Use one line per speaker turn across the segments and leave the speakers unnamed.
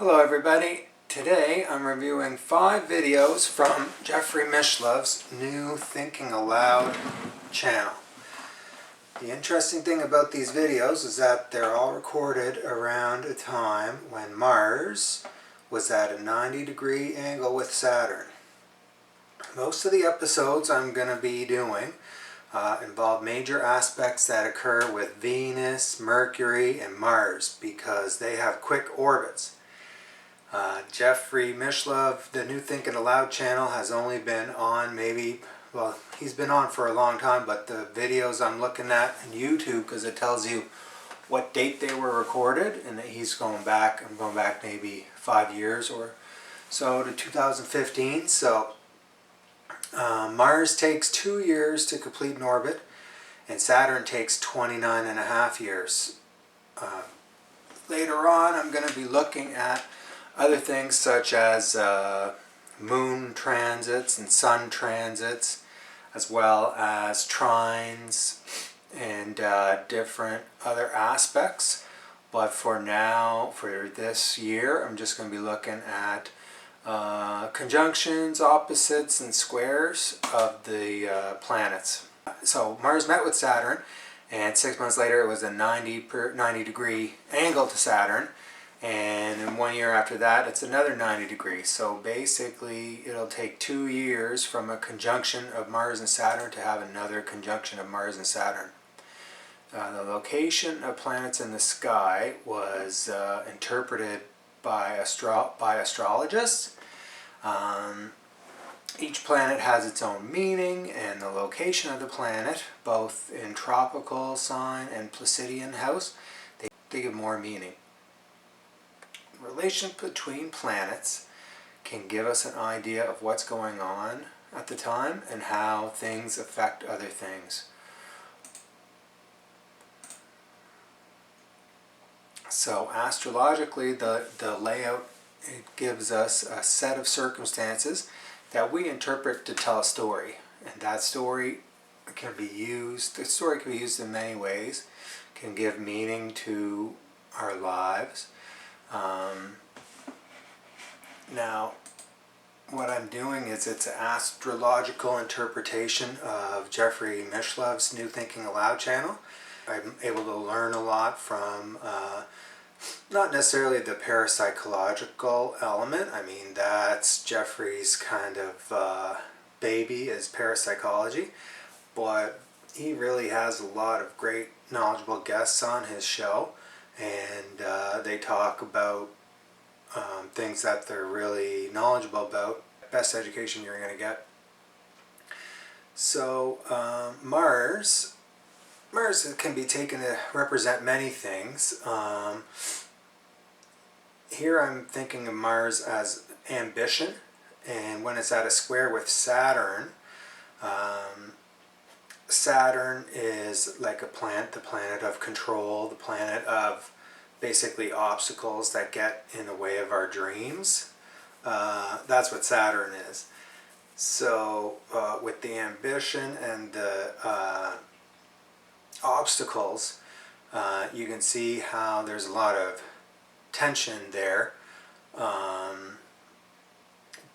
Hello everybody. Today I'm reviewing 5 videos from Jeffrey Mishlove's new Thinking Aloud channel. The interesting thing about these videos is that they're all recorded around a time when Mars was at a 90-degree angle with Saturn. Most of the episodes I'm going to be doing involve major aspects that occur with Venus, Mercury, and Mars because they have quick orbits. Jeffrey Mishlove, the new Thinking Aloud channel, has only been on he's been on for a long time, but the videos I'm looking at on YouTube, because it tells you what date they were recorded, and that I'm going back maybe 5 years or so to 2015. So Mars takes 2 years to complete an orbit, and Saturn takes 29.5 years. Later on, I'm going to be looking at other things such as moon transits and sun transits, as well as trines and different other aspects. But for now, for this year, I'm just going to be looking at conjunctions, opposites, and squares of the planets. So Mars met with Saturn, and 6 months later it was a 90 degree angle to Saturn. And in 1 year after that, it's another 90 degrees. So basically, it'll take 2 years from a conjunction of Mars and Saturn to have another conjunction of Mars and Saturn. The location of planets in the sky was interpreted by astrologists. Each planet has its own meaning, and the location of the planet, both in tropical sign and Placidian house, they give more meaning. Relation between planets can give us an idea of what's going on at the time and how things affect other things. So astrologically, the layout, it gives us a set of circumstances that we interpret to tell a story, and that story can be used in many ways. It can give meaning to our lives. Now, what I'm doing is it's an astrological interpretation of Jeffrey Mishlove's new Thinking Aloud channel. I'm able to learn a lot from not necessarily the parapsychological element. I mean, that's Jeffrey's kind of baby, is parapsychology, but he really has a lot of great knowledgeable guests on his show. And they talk about things that they're really knowledgeable about. Best education you're going to get. So Mars can be taken to represent many things. Here I'm thinking of Mars as ambition, and when it's at a square with Saturn, Saturn is like a planet, the planet of control, the planet of basically obstacles that get in the way of our dreams. That's what Saturn is. So with the ambition and the obstacles, you can see how there's a lot of tension there.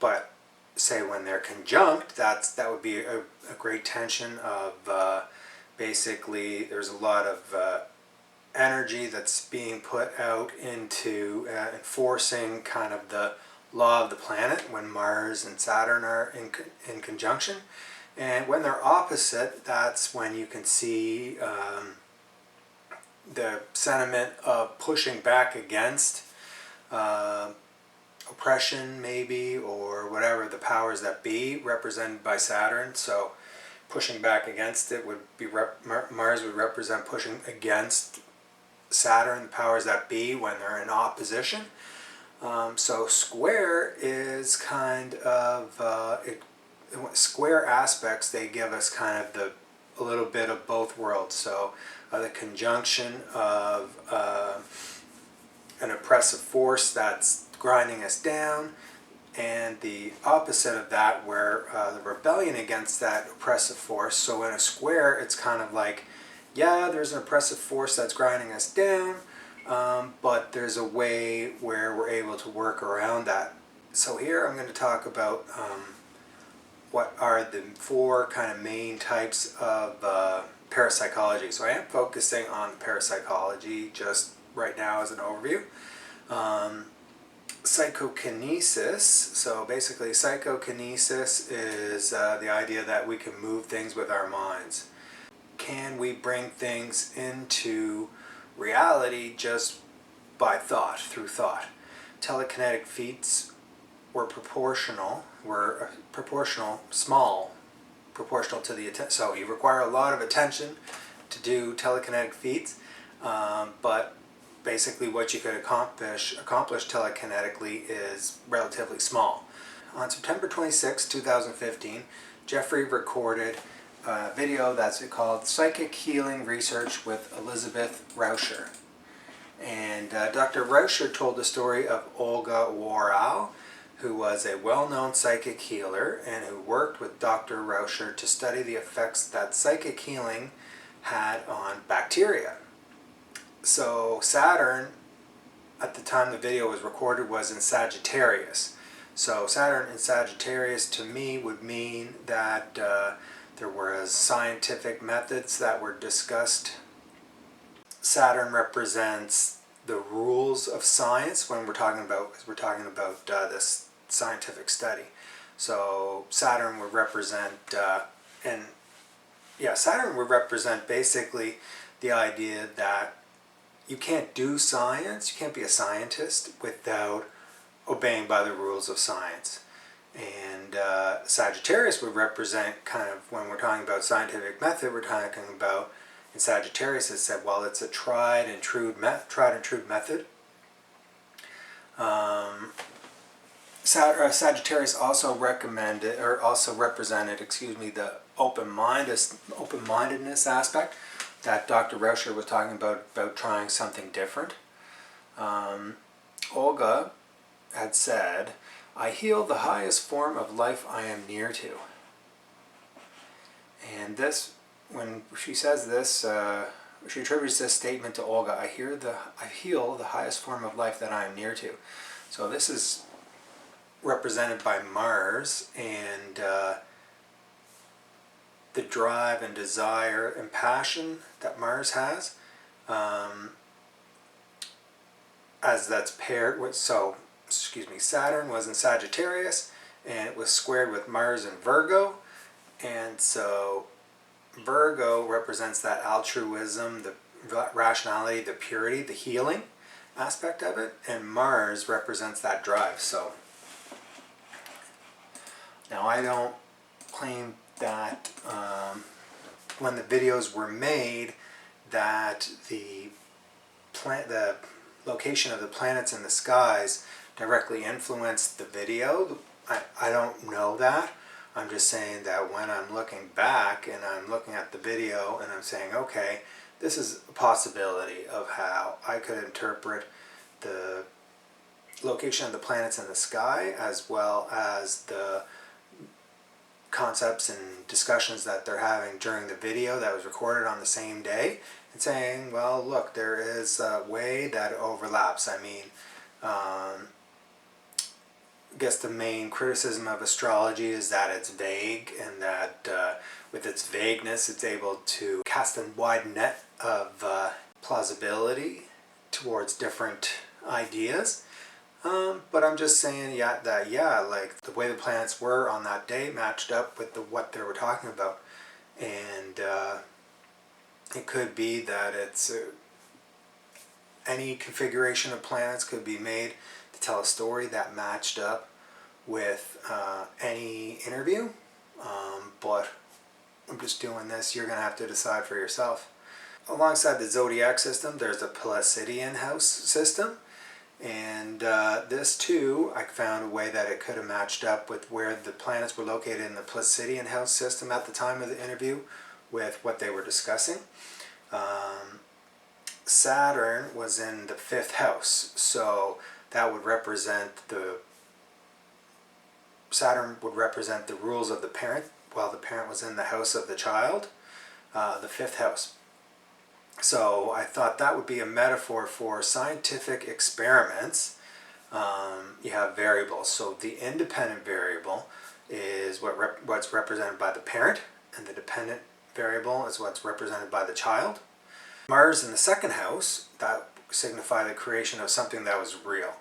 But say when they're conjunct, that would be a great tension of basically there's a lot of energy that's being put out into enforcing kind of the law of the planet when Mars and Saturn are in conjunction. And when they're opposite, that's when you can see the sentiment of pushing back against oppression, maybe, or whatever, the powers that be, represented by Saturn. So pushing back against it would be Mars would represent pushing against Saturn, the powers that be, when they're in opposition. So square is kind of square aspects. They give us kind of a little bit of both worlds. So the conjunction of an oppressive force that's grinding us down, and the opposite of that, where the rebellion against that oppressive force. So in a square, it's kind of like, yeah, there's an oppressive force that's grinding us down, but there's a way where we're able to work around that. So here I'm going to talk about what are the 4 kind of main types of parapsychology. So I am focusing on parapsychology just right now as an overview. Psychokinesis. So basically psychokinesis is the idea that we can move things with our minds. Can we bring things into reality just by thought, through thought? Telekinetic feats were small, proportional to the attention. So you require a lot of attention to do telekinetic feats, but basically what you could accomplish telekinetically is relatively small. On September 26, 2015, Jeffrey recorded a video that's called Psychic Healing Research with Elizabeth Rauscher. And Dr. Rauscher told the story of Olga Warau, who was a well-known psychic healer and who worked with Dr. Rauscher to study the effects that psychic healing had on bacteria. So Saturn, at the time the video was recorded, was in Sagittarius. So Saturn in Sagittarius to me would mean that there were scientific methods that were discussed. Saturn represents the rules of science when we're talking about this scientific study. So Saturn would represent Saturn would represent basically the idea that you can't do science, you can't be a scientist without obeying by the rules of science. And Sagittarius would represent kind of, when we're talking about scientific method, we're talking about, in Sagittarius it said, well, it's a tried and true method. Sagittarius also represented, the open-mindedness aspect that Dr. Rauscher was talking about trying something different. Olga had said, "I heal the highest form of life I am near to." And this, when she says this, she attributes this statement to Olga, I heal the highest form of life that I am near to. So this is represented by Mars and the drive and desire and passion that Mars has, as that's paired with, Saturn was in Sagittarius and it was squared with Mars in Virgo, and so Virgo represents that altruism, the rationality, the purity, the healing aspect of it, and Mars represents that drive. So now I don't claim that when the videos were made that the location of the planets in the skies directly influenced the video. I don't know that. I'm just saying that when I'm looking back and I'm looking at the video and I'm saying, okay, this is a possibility of how I could interpret the location of the planets in the sky, as well as the concepts and discussions that they're having during the video that was recorded on the same day, and saying, well, look, there is a way that it overlaps. I mean, I guess the main criticism of astrology is that it's vague, and that with its vagueness it's able to cast a wide net of plausibility towards different ideas. But I'm just saying like the way the planets were on that day matched up with what they were talking about. And it could be that it's any configuration of planets could be made to tell a story that matched up with any interview. But I'm just doing this. You're going to have to decide for yourself. Alongside the zodiac system, there's a Pleiadian house system. And this too, I found a way that it could have matched up with where the planets were located in the Pleiadian house system at the time of the interview with what they were discussing. Saturn was in the 5th house, so that would represent Saturn would represent the rules of the parent, while the parent was in the house of the child, the 5th house. So I thought that would be a metaphor for scientific experiments have variables. So the independent variable is what's represented by the parent, and the dependent variable is what's represented by the child. Mars in the second house, that signified the creation of something that was real.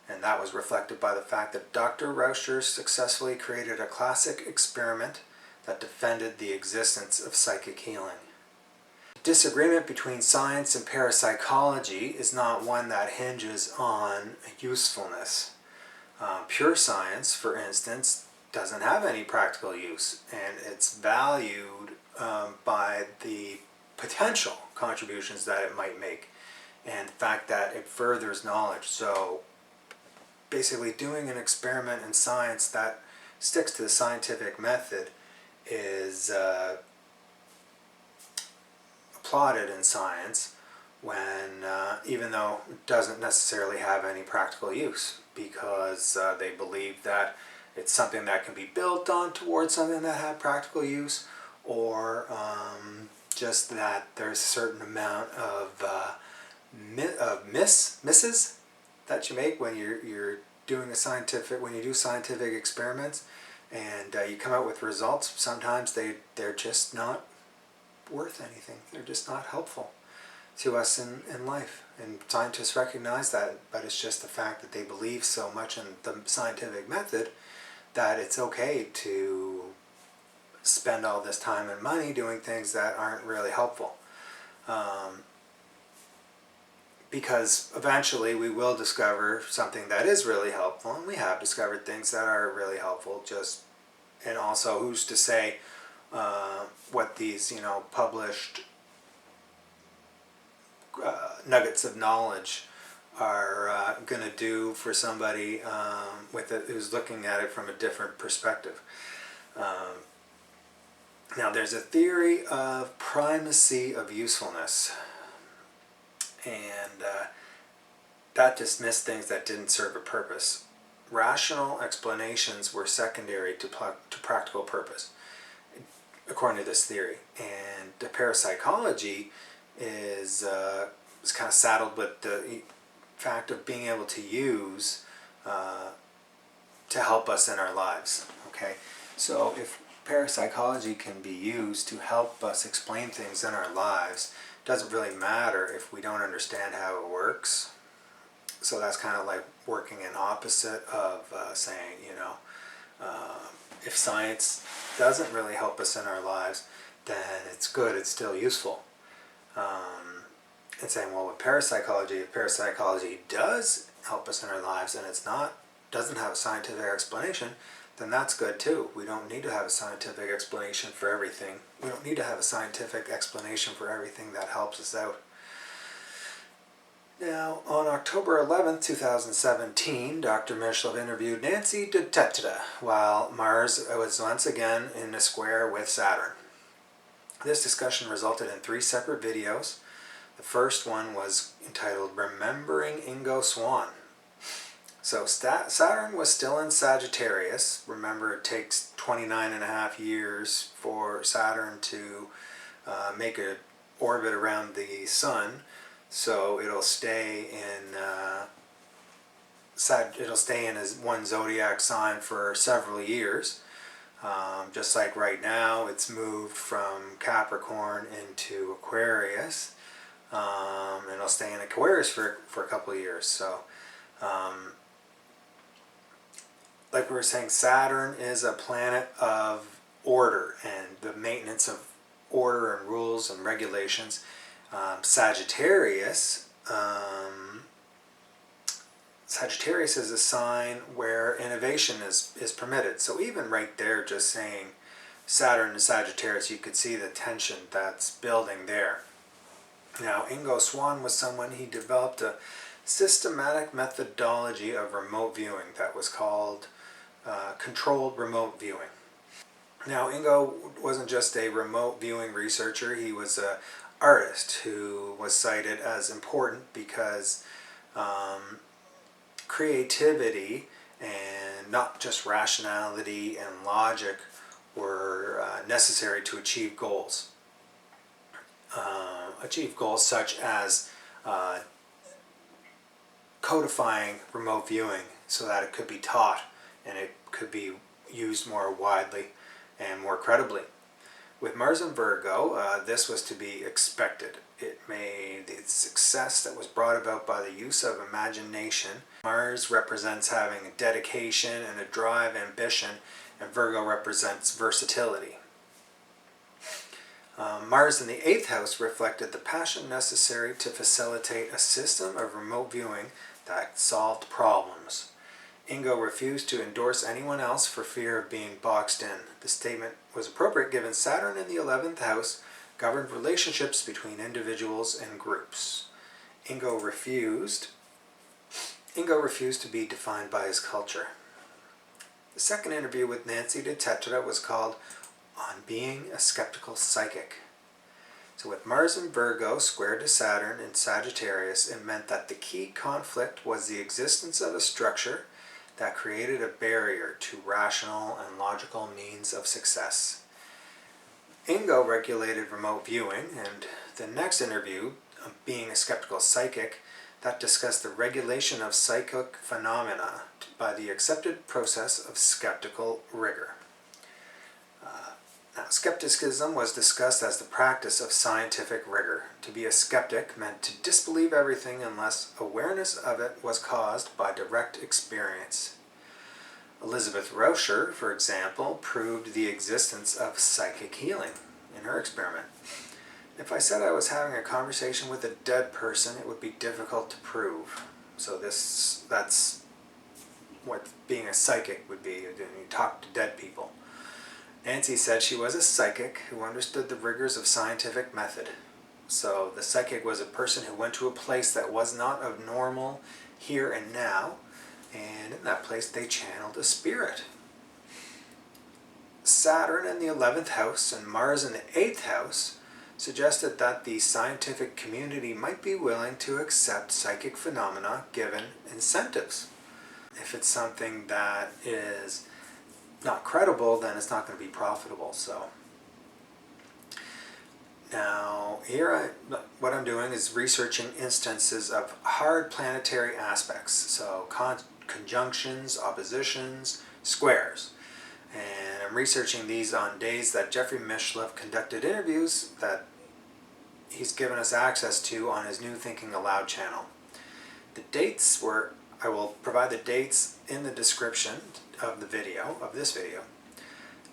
And that was reflected by the fact that Dr. Rauscher successfully created a classic experiment that defended the existence of psychic healing. Disagreement between science and parapsychology is not one that hinges on usefulness. Pure science, for instance, doesn't have any practical use, and it's valued by the potential contributions that it might make, and the fact that it furthers knowledge. So basically, doing an experiment in science that sticks to the scientific method is applauded in science, when even though it doesn't necessarily have any practical use, because they believe that it's something that can be built on towards something that had practical use, or just that there's a certain amount of misses that you make when you're doing when you do scientific experiments, and you come out with results. Sometimes they're just not worth anything. They're just not helpful to us in life, and scientists recognize that, but it's just the fact that they believe so much in the scientific method that it's okay to spend all this time and money doing things that aren't really helpful. Because eventually we will discover something that is really helpful, and we have discovered things that are really helpful. And also, who's to say what these published nuggets of knowledge are going to do for somebody who's looking at it from a different perspective. Now, there's a theory of primacy of usefulness, and that dismissed things that didn't serve a purpose. Rational explanations were secondary to practical purpose, according to this theory. And the parapsychology is kind of saddled with the fact of being able to use to help us in our lives. Okay, so if parapsychology can be used to help us explain things in our lives, it doesn't really matter if we don't understand how it works. So that's kind of like working in opposite of saying, if science doesn't really help us in our lives, then it's good, it's still useful. And saying, well, with parapsychology, if parapsychology does help us in our lives and doesn't have a scientific explanation, then that's good too. We don't need to have a scientific explanation for everything. We don't need to have a scientific explanation for everything that helps us out. Now, on October 11th, 2017, Dr. Mishlove interviewed Nancy de Tertre while Mars was once again in a square with Saturn. This discussion resulted in 3 separate videos. The first one was entitled Remembering Ingo Swann. So Saturn was still in Sagittarius. Remember, it takes 29.5 years for Saturn to make an orbit around the Sun. So it'll stay in one zodiac sign for several years. Just like right now, it's moved from Capricorn into Aquarius, and it'll stay in Aquarius for a couple of years. So, like we were saying, Saturn is a planet of order and the maintenance of order and rules and regulations. Sagittarius is a sign where innovation is permitted. So even right there, just saying Saturn and Sagittarius, you could see the tension that's building there. Now, Ingo Swann was someone, he developed a systematic methodology of remote viewing that was called controlled remote viewing. Now, Ingo wasn't just a remote viewing researcher, he was an artist who was cited as important because creativity and not just rationality and logic were necessary to achieve goals. Achieve goals such as codifying remote viewing so that it could be taught and it could be used more widely and more credibly. With Mars in Virgo, this was to be expected. It made the success that was brought about by the use of imagination. Mars represents having a dedication and a drive, ambition, and Virgo represents versatility. Mars in the 8th house reflected the passion necessary to facilitate a system of remote viewing that solved problems. Ingo refused to endorse anyone else for fear of being boxed in. The statement was appropriate given Saturn in the 11th house governed relationships between individuals and groups. Ingo refused to be defined by his culture. The second interview with Nancy de Tertre was called On Being a Skeptical Psychic. So with Mars in Virgo squared to Saturn in Sagittarius, it meant that the key conflict was the existence of a structure that created a barrier to rational and logical means of success. Ingo regulated remote viewing, and the next interview, Being a Skeptical Psychic, that discussed the regulation of psychic phenomena by the accepted process of skeptical rigor. Now, skepticism was discussed as the practice of scientific rigor. To be a skeptic meant to disbelieve everything unless awareness of it was caused by direct experience. Elizabeth Rauscher, for example, proved the existence of psychic healing in her experiment. If I said I was having a conversation with a dead person, it would be difficult to prove. So that's what being a psychic would be. You talk to dead people. Nancy said she was a psychic who understood the rigors of scientific method. So the psychic was a person who went to a place that was not of normal here and now, and in that place they channeled a spirit. Saturn in the 11th house and Mars in the 8th house suggested that the scientific community might be willing to accept psychic phenomena given incentives. If it's something that is not credible, then it's not going to be profitable. So now here what I'm doing is researching instances of hard planetary aspects, so conjunctions, oppositions, squares. And I'm researching these on days that Jeffrey Mishlove conducted interviews that he's given us access to on his New Thinking Aloud channel. The dates I will provide the dates in the description of this video.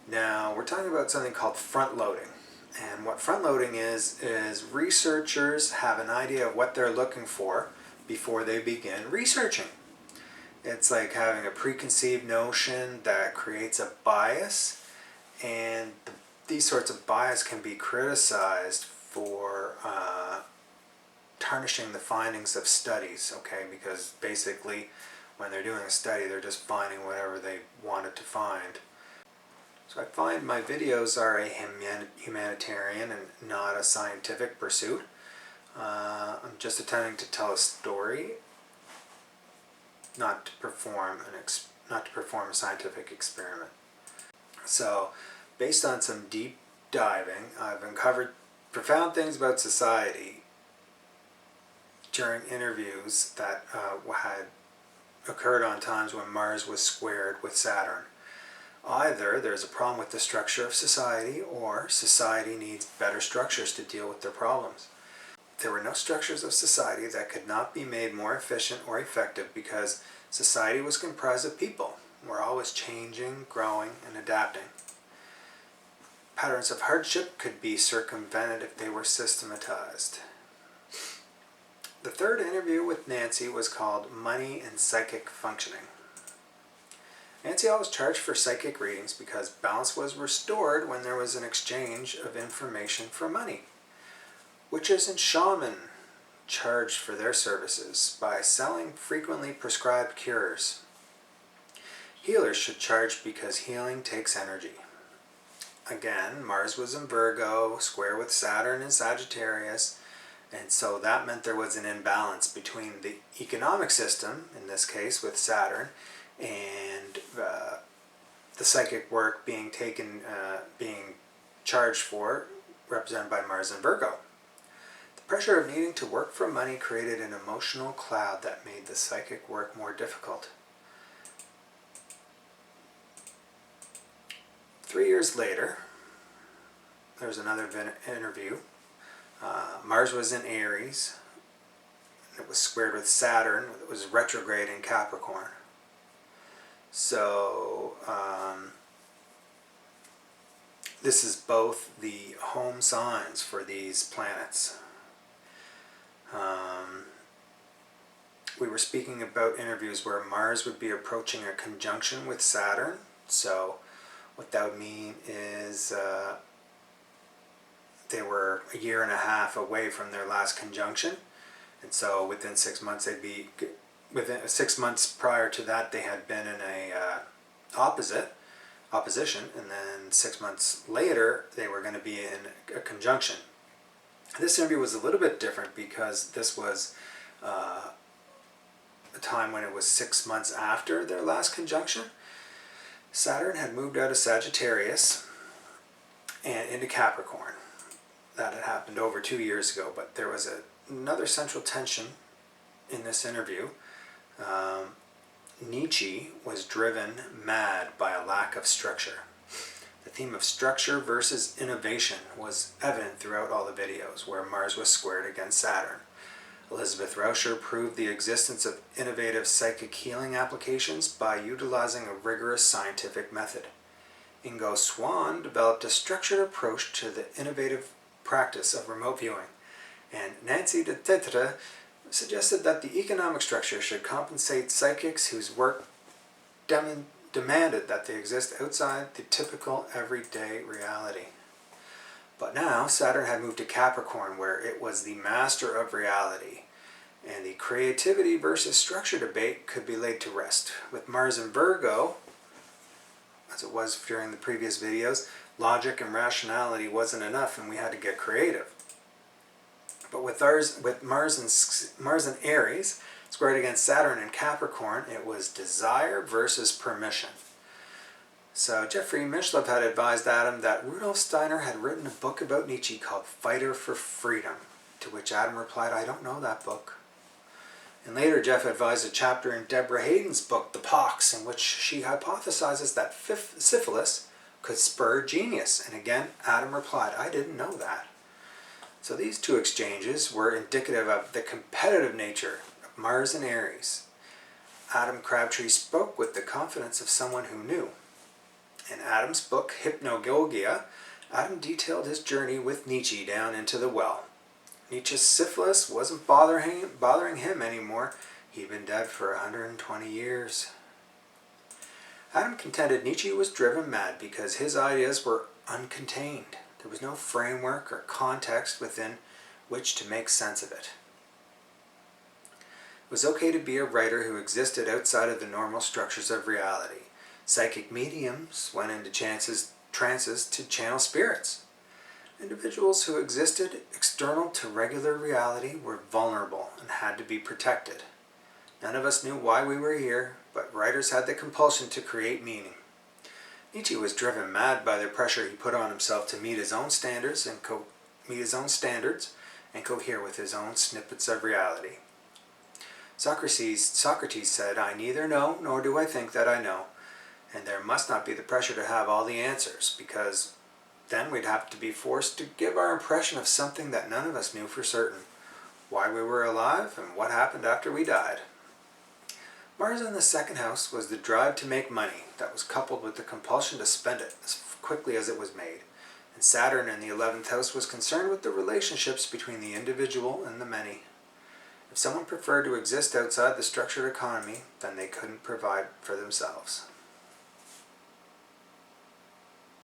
Now we're talking about something called front loading. And what front loading is researchers have an idea of what they're looking for before they begin researching. It's like having a preconceived notion that creates a bias, and these sorts of bias can be criticized for tarnishing the findings of studies, okay? Because basically when they're doing a study, they're just finding whatever they wanted to find. So I find my videos are a humanitarian and not a scientific pursuit. I'm just attempting to tell a story, not to perform a scientific experiment. So, based on some deep diving, I've uncovered profound things about society during interviews that had occurred on times when Mars was squared with Saturn. Either there's a problem with the structure of society, or society needs better structures to deal with their problems. There were no structures of society that could not be made more efficient or effective because society was comprised of people. We're always changing, growing, and adapting. Patterns of hardship could be circumvented if they were systematized. The third interview with Nancy was called Money and Psychic Functioning. Nancy always charged for psychic readings because balance was restored when there was an exchange of information for money. Witches and shaman charged for their services by selling frequently prescribed cures. Healers should charge because healing takes energy. Again, Mars was in Virgo, square with Saturn in Sagittarius, and so that meant there was an imbalance between the economic system, in this case with Saturn, and the psychic work being charged for, represented by Mars and Virgo. The Pressure of needing to work for money created an emotional cloud that made the psychic work more difficult. 3 years later, there was another interview. Mars was in Aries. It was squared with Saturn. It was retrograde in Capricorn. So this is both the home signs for these planets. We were speaking about interviews where Mars would be approaching a conjunction with Saturn. So what that would mean is they were a year and a half away from their last conjunction. And so within 6 months, within 6 months prior to that, they had been in a opposition, and then 6 months later, they were going to be in a conjunction. This interview was a little bit different because this was a time when it was 6 months after their last conjunction. Saturn had moved out of Sagittarius and into Capricorn. That had happened over 2 years ago, but there was another central tension in this interview. Nietzsche was driven mad by a lack of structure. The theme of structure versus innovation was evident throughout all the videos where Mars was squared against Saturn. Elizabeth Rauscher proved the existence of innovative psychic healing applications by utilizing a rigorous scientific method. Ingo Swann developed a structured approach to the innovative practice of remote viewing, and Nancy de Tertre suggested that the economic structure should compensate psychics whose work demanded that they exist outside the typical everyday reality. But now Saturn had moved to Capricorn, where it was the master of reality, and the creativity versus structure debate could be laid to rest. With Mars in Virgo, as it was during the previous videos, logic and rationality wasn't enough and we had to get creative. But with Mars in Aries, squared against Saturn in Capricorn, it was desire versus permission. So Jeffrey Mishlove had advised Adam that Rudolf Steiner had written a book about Nietzsche called Fighter for Freedom, to which Adam replied, "I don't know that book." And later Jeff advised a chapter in Deborah Hayden's book, The Pox, in which she hypothesizes that syphilis could spur genius. And again, Adam replied, "I didn't know that." So these two exchanges were indicative of the competitive nature of Mars and Aries. Adam Crabtree spoke with the confidence of someone who knew. In Adam's book, Hypnagogia, Adam detailed his journey with Nietzsche down into the well. Nietzsche's syphilis wasn't bothering him anymore. He'd been dead for 120 years. Adam contended Nietzsche was driven mad because his ideas were uncontained. There was no framework or context within which to make sense of it. It was okay to be a writer who existed outside of the normal structures of reality. Psychic mediums went into trances to channel spirits. Individuals who existed external to regular reality were vulnerable and had to be protected. None of us knew why we were here, but writers had the compulsion to create meaning. Nietzsche was driven mad by the pressure he put on himself to meet his own standards and cohere with his own snippets of reality. Socrates said, "I neither know nor do I think that I know." And there must not be the pressure to have all the answers, because then we'd have to be forced to give our impression of something that none of us knew for certain. Why we were alive and what happened after we died. Mars in the second house was the drive to make money that was coupled with the compulsion to spend it as quickly as it was made. And Saturn in the 11th house was concerned with the relationships between the individual and the many. If someone preferred to exist outside the structured economy, then they couldn't provide for themselves.